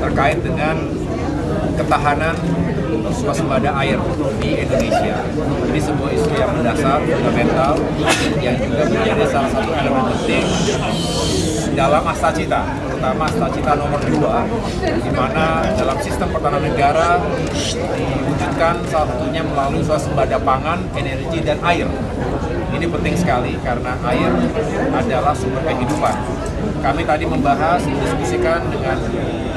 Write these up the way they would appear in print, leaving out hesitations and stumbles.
terkait dengan ketahanan swasembada air di Indonesia. Ini sebuah isu yang mendasar, fundamental, yang juga menjadi salah satu elemen penting dalam Asta Cita, terutama Asta Cita nomor 2, di mana dalam sistem pertahanan negara diwujudkan salah satunya melalui swasembada pangan, energi, dan air. Ini penting sekali karena air adalah sumber kehidupan. Kami tadi membahas, mendiskusikan dengan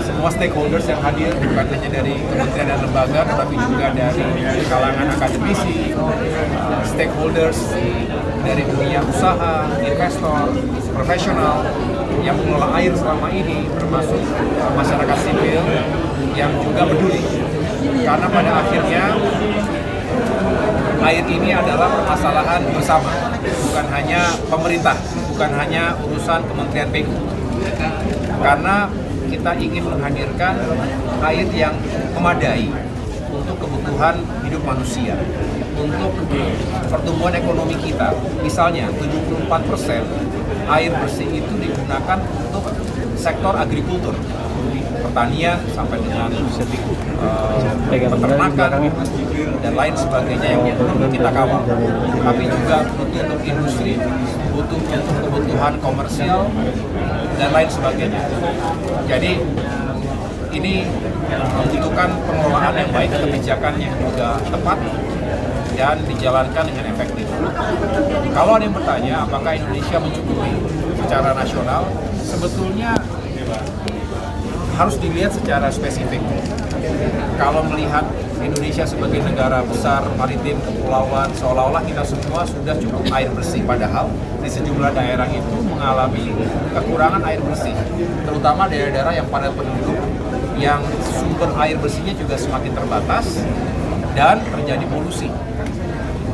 semua stakeholders yang hadir, bukan hanya dari kementerian dan lembaga, tetapi juga dari kalangan akademisi, stakeholders dari dunia usaha, investor, profesional yang mengelola air selama ini, termasuk masyarakat sipil yang juga peduli. Karena pada akhirnya air ini adalah permasalahan bersama, bukan hanya pemerintah, bukan hanya urusan Kementerian PU. Karena kita ingin menghadirkan air yang memadai untuk kebutuhan hidup manusia, untuk pertumbuhan ekonomi kita. Misalnya 74% air bersih itu digunakan untuk sektor agrikultur, pertanian sampai dengan peternakan dan lain sebagainya yang perlu kita kawal. Tapi juga butuh untuk industri, butuh untuk kebutuhan komersial dan lain sebagainya. Jadi ini membutuhkan pengelolaan yang baik, kebijakan yang juga tepat dan dijalankan dengan efektif. Kalau ada yang bertanya apakah Indonesia mencukupi secara nasional, sebetulnya harus dilihat secara spesifik. Kalau melihat Indonesia sebagai negara besar, maritim, kepulauan, seolah-olah kita semua sudah cukup air bersih. Padahal di sejumlah daerah itu mengalami kekurangan air bersih, terutama daerah-daerah yang padat penduduk, yang sumber air bersihnya juga semakin terbatas dan terjadi polusi,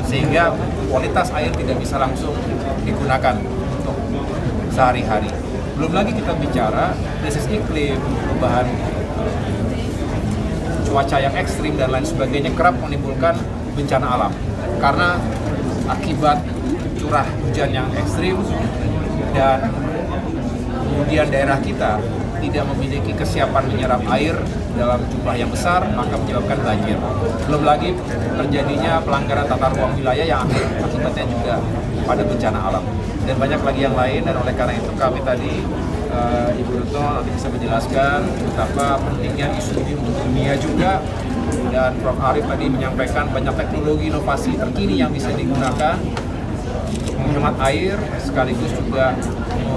sehingga kualitas air tidak bisa langsung digunakan untuk sehari-hari. Belum lagi kita bicara krisis iklim, perubahan cuaca yang ekstrim dan lain sebagainya kerap menimbulkan bencana alam karena akibat curah hujan yang ekstrim dan kemudian daerah kita tidak memiliki kesiapan menyerap air dalam jumlah yang besar, maka menyebabkan banjir. Belum lagi terjadinya pelanggaran tata ruang wilayah yang akibatnya juga pada bencana alam. Dan banyak lagi yang lain, dan oleh karena itu kami tadi, Ibu Retno nanti bisa menjelaskan betapa pentingnya isu ini untuk dunia juga, dan Prof. Arief tadi menyampaikan banyak teknologi inovasi terkini yang bisa digunakan untuk menghemat air, sekaligus juga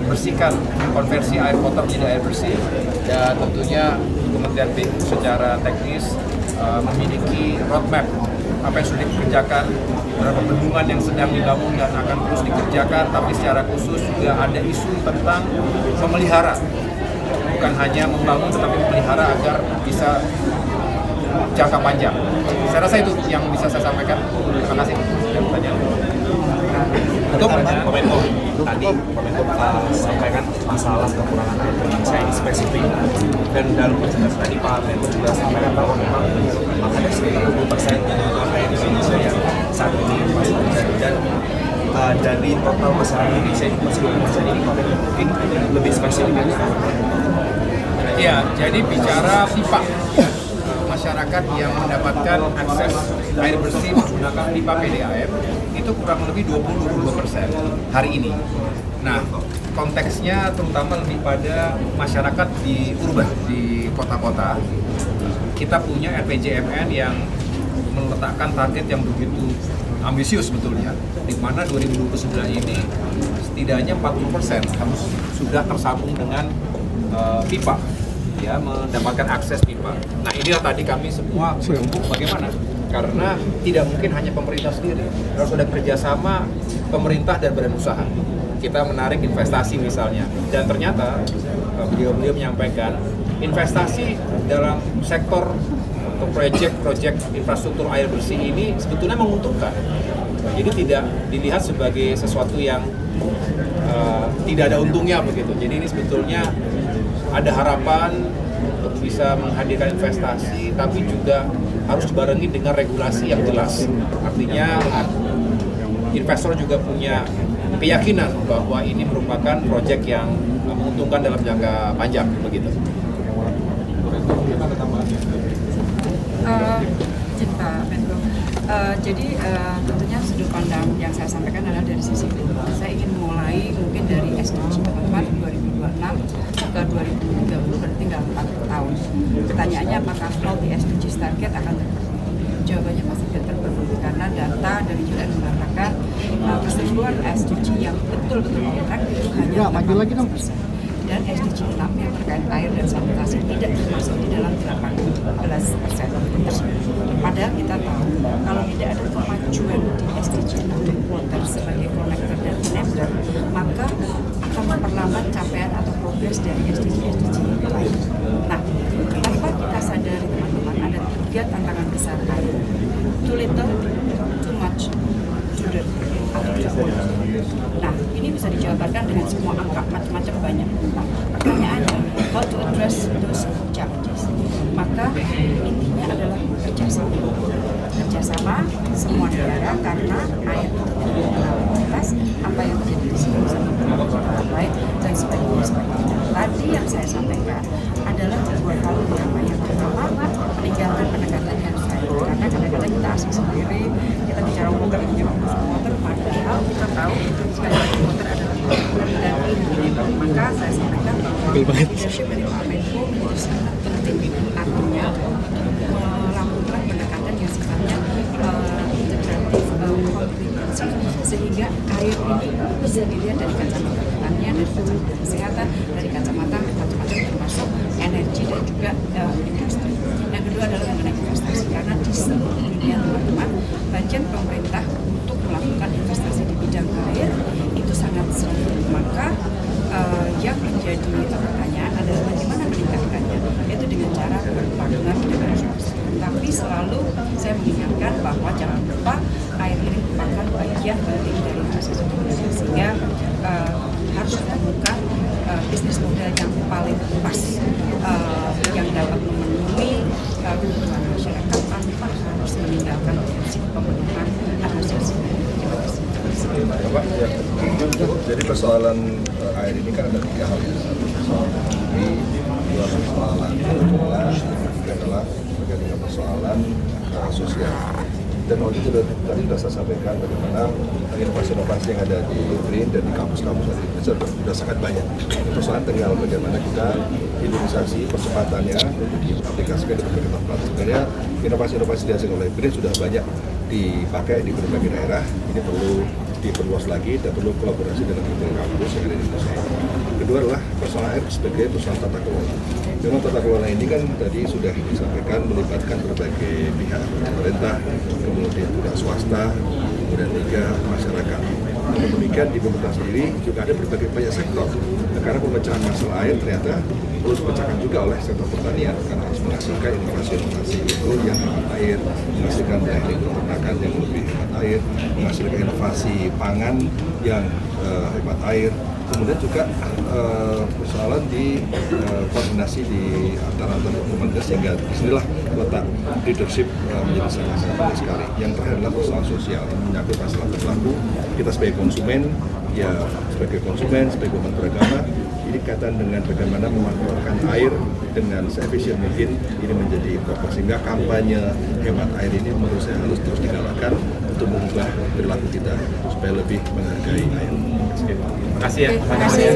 membersihkan konversi air kotor menjadi air bersih. Dan tentunya Kementerian PU secara teknis memiliki roadmap apa yang sudah dikerjakan, beberapa bendungan yang sedang dibangun dan akan terus dikerjakan, tapi secara khusus juga ada isu tentang memelihara, bukan hanya membangun tetapi memelihara agar bisa jangka panjang. Saya rasa itu yang bisa saya sampaikan. Terima kasih. Yang pertanyaan. Untuk Komenko tadi sampaikan masalah kekurangan air di Indonesia ini spesifik, dan dalam penjelasan tadi Pak Menko juga sampaikan bahwa memang ada sekitar 20% air di Indonesia yang saat ini masih dan dari total masyarakat Indonesia ini masih 20% ini Pak Menko mungkin lebih spesifik. Ya, jadi bicara pipa, masyarakat yang mendapatkan akses air bersih menggunakan pipa PDAM itu kurang lebih 22% hari ini. Nah, konteksnya terutama lebih pada masyarakat di urban, di kota-kota. Kita punya RPJMN yang meletakkan target yang begitu ambisius sebetulnya, di mana 2029 ini setidaknya 40% harus sudah tersambung dengan pipa, ya, mendapatkan akses pipa. Nah, inilah tadi kami semua berembuk bagaimana, karena tidak mungkin hanya pemerintah sendiri, harus ada kerjasama pemerintah dan badan usaha. Kita menarik investasi misalnya, dan ternyata beliau menyampaikan investasi dalam sektor atau proyek infrastruktur air bersih ini sebetulnya menguntungkan. Jadi tidak dilihat sebagai sesuatu yang tidak ada untungnya begitu. Jadi ini sebetulnya ada harapan untuk bisa menghadirkan investasi, tapi juga harus dibarengi dengan regulasi yang jelas. Artinya investor juga punya keyakinan bahwa ini merupakan proyek yang menguntungkan dalam jangka panjang begitu. Tentunya sudut pandang yang saya sampaikan adalah dari sisi itu. Saya ingin mulai mungkin dari SDG 2026 ke 2030, berarti tinggal 4 tahun. Pertanyaannya apakah multi SDGs target akan terpenuhi? Jawabannya pasti tidak terpenuhi karena data dari UN mengatakan keseluruhan SDG yang betul-betul kontrak itu hanya 80%. Dan SDG 6 yang terkait air dan sanitasi tidak termasuk di dalam 18% tersebut. Padahal kita tahu kalau tidak ada kemajuan di SDG 6 water sebagai connector dan enabler, maka akan memperlambat capaian atau progres dari SDG lain. Nah, tanpa kita sadari teman-teman, ada 3 tantangan besar air. Too little, too much, too dirty. Nah, ini bisa dijabarkan dengan semua angka, macam-macam banyak. Nah, pertanyaannya, how to address those challenges? Maka intinya adalah kerjasama semua negara, karena air itu tidak mengenal batas, apa yang terjadi di sini bisa mempengaruhi lain dan sebagainya. Tadi yang saya sampaikan adalah 2 hal utama. Yang pertama, meninggalkan pendekatan yang saya, karena kadang-kadang kita asik sendiri, kita bicara water, padahal kita tahu sekali lagi water adalah dan ini. Maka saya sampaikan bahwa leadership dari Pak Menko menjadi sangat penting, artinya melakukan pendekatan yang sifatnya integratif, komprehensif, sehingga air ini bisa dilihat dari kacamata pertanian, dari kacamata kesehatan, dari kacamata macam-macam termasuk energi dan juga industri. Yang kedua adalah mengenai investasi, karena di seluruh dunia teman-teman budget pemerintah untuk melakukan investasi di bidang air itu sangat sedikit. Maka yang menjadi pertanyaan adalah bagaimana meningkatkannya, yaitu dengan cara berpartner dengan swasta. Tapi selalu saya mengingatkan bahwa jangan lupa air ini merupakan bagian penting dari proses ekonomi, sehingga harus ditemukan bisnis model yang paling pas, yang dapat memenuhi kebutuhan masyarakat tanpa harus meninggalkan prinsip pemenuhan hak asasi. Terima kasih. Bapak, ya. Jadi persoalan air ini kan ada 3 hal. Persoalan ekonomi, 2 persoalan bola, 3 adalah berkaitan dengan persoalan sosial. Dan waktu itu tadi sudah saya sampaikan bagaimana inovasi-inovasi yang ada di BRIN dan di kampus-kampus di Indonesia sudah sangat banyak. Persoalan tinggal bagaimana kita hilirisasi percepatannya diaplikasikan di berbagai tempat. Sebenarnya inovasi-inovasi dihasilkan oleh BRIN sudah banyak dipakai di berbagai daerah. Ini perlu diperluas lagi dan perlu kolaborasi dengan berbagai kampus yang ada di Indonesia. Kedua adalah persoalan air sebagai persoalan tata kelola. Memang tata kelola ini kan tadi sudah disampaikan melibatkan berbagai pihak, pemerintah, kemudian pihak swasta, kemudian juga masyarakat. Namun demikian di pemerintah sendiri juga ada berbagai banyak sektor. Karena pemecahan masalah air ternyata perlu dipecahkan juga oleh sektor pertanian karena harus menghasilkan inovasi-inovasi itu yang hemat air, menghasilkan teknik peternakan yang lebih hemat air, menghasilkan inovasi pangan yang hemat air. Kemudian juga persoalan di koordinasi di antara kementerian sehingga disinilah letak leadership menjadi sangat penting sekali. Yang terakhir adalah persoalan sosial yang menyangkut masalah perilaku kita sebagai konsumen, ya sebagai konsumen, sebagai umat beragama. Ini kaitan dengan bagaimana memanfaatkan air dengan seefisien mungkin ini menjadi pokok, sehingga kampanye hemat air ini menurut saya harus terus digalakan untuk mengubah perilaku kita supaya lebih menghargai air. Terima kasih ya. Terima kasih.